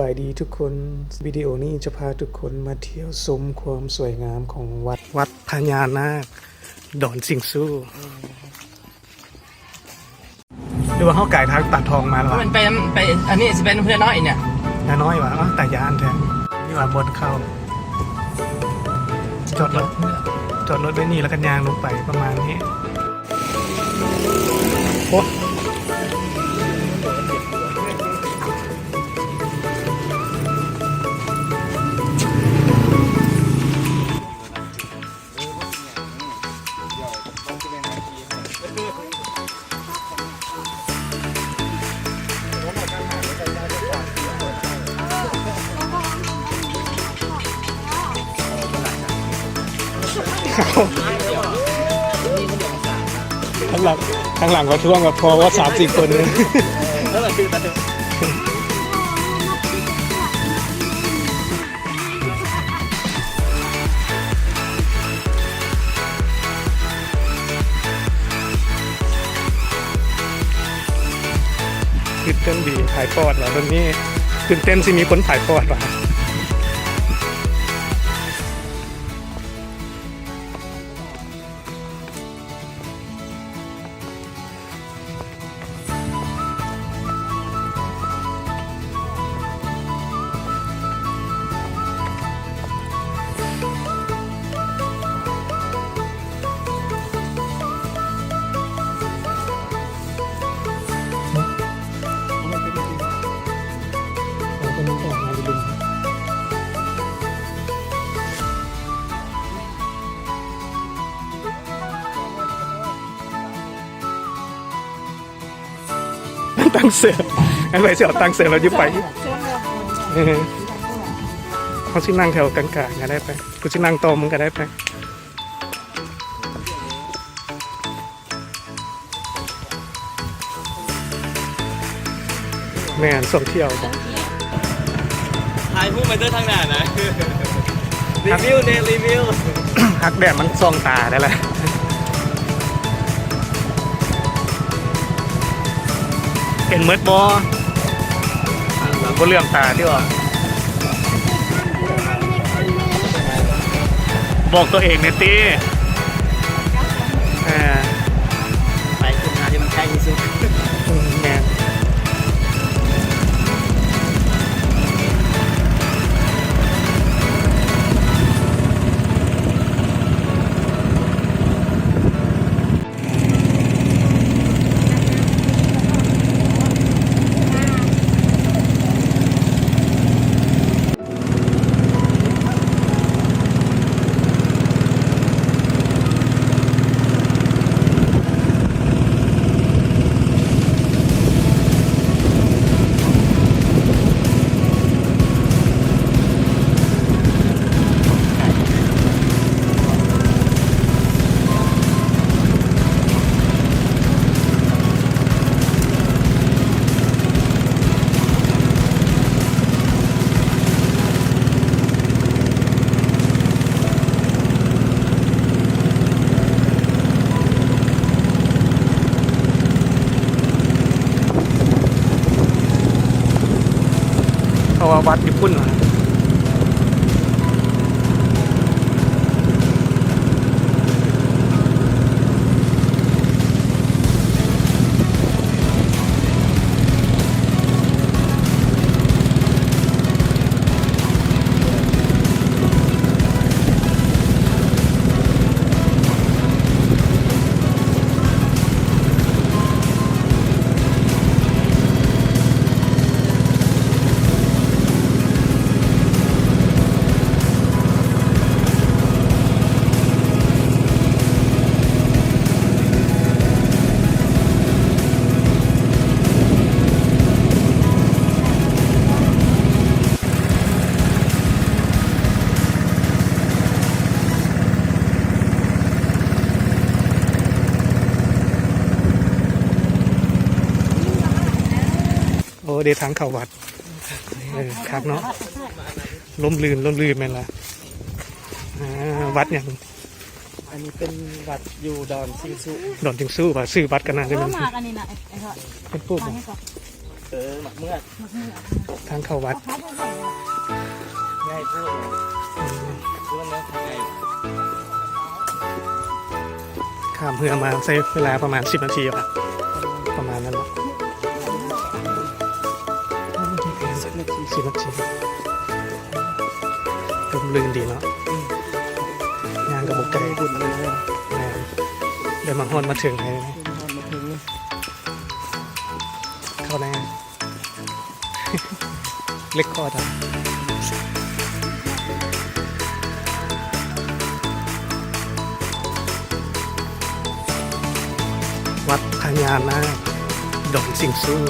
บายดีทุกคนวิดีโอนี้จะพาทุกคนมาเที่ยวชมความสวยงามของวัดพญานาคดอนสิงสู้ดูว่าเขาไก่ทางตัดทองมาหรอ มันไปอันนี้สิเป็นเพื่อนน้อยเนี่ยน้อยว่ะแต่ยานแทนนี่ว่าบนเข้าจอดรถไว้นี่แล้วกันยางลงไปประมาณนี้โอ้ข้างหลังก็ท่วงแบบพอว่า3-4 คนเลยตื่นเต้นดีถ่ายปอดเหรอตอนนี้ตื่นเต้นสิมีคนถ่ายปอดว่ะตั้งเสือไอ้ใบเสือตั้งเสือเราจะไปเขาชินั่งแถวกลางๆก็ได้ไปกูชินั่งโตมึงก็ได้ไปแม่นส่งเที่ยวถ่ายผู้มาเดินทางไหนนะรีวิวเนี่ยรีวิวฮักแดดมันส่องตาได้แหละเห็นเมิดบอเรื่องตาที่ว่าบอกตัวเองเนี่ยตีไปคุณหาที่มันใกล้ที่สุดแม่เพราะว่าวัดญี่ปุ่นเหรอโอ้เดี๋ยวทางเข้าวัดคักเนาะล้มลื่นแม่นละวัดอย่างอันนี้เป็นวัดอยู่ดอนสิงสู้ดอนสิงสู้ป่ะซื้อวัดกันนะใช่ไหมมาอันนี้นะไอ้ทอดเป็นปุ๊บมาให้ก่อน หมักเมื่อ ทางเข้าวัด ง่ายพูดพูดนะง่าย ข้ามเรือมาใช้เวลาประมาณ10 นาทีครับประมาณนั้นแหละ10 นาทีลมลื่นดีเนาะงานกับบกไก่ บุญเลย เดี๋ยวมาฮอนมาถึงเลย มาถึง เข้าแน่ เล็กคอร์ดครับวัดพญานาคดงสิงสู้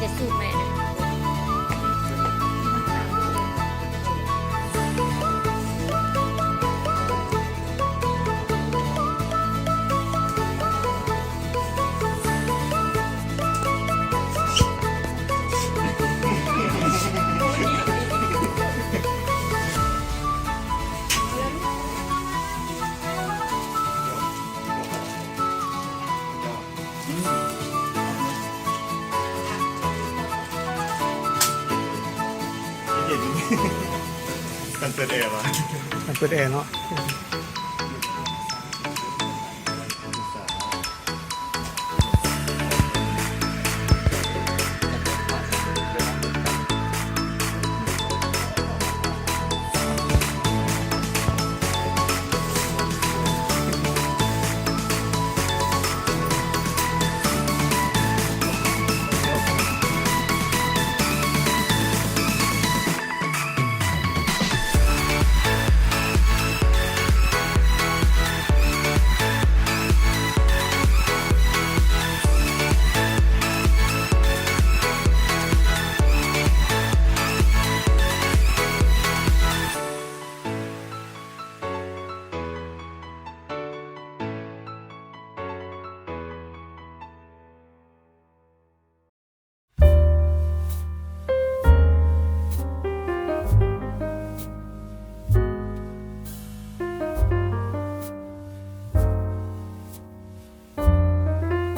จะสูตรใหม่นะกันเปิดแอร์วะ มันเปิดแอร์เนาะ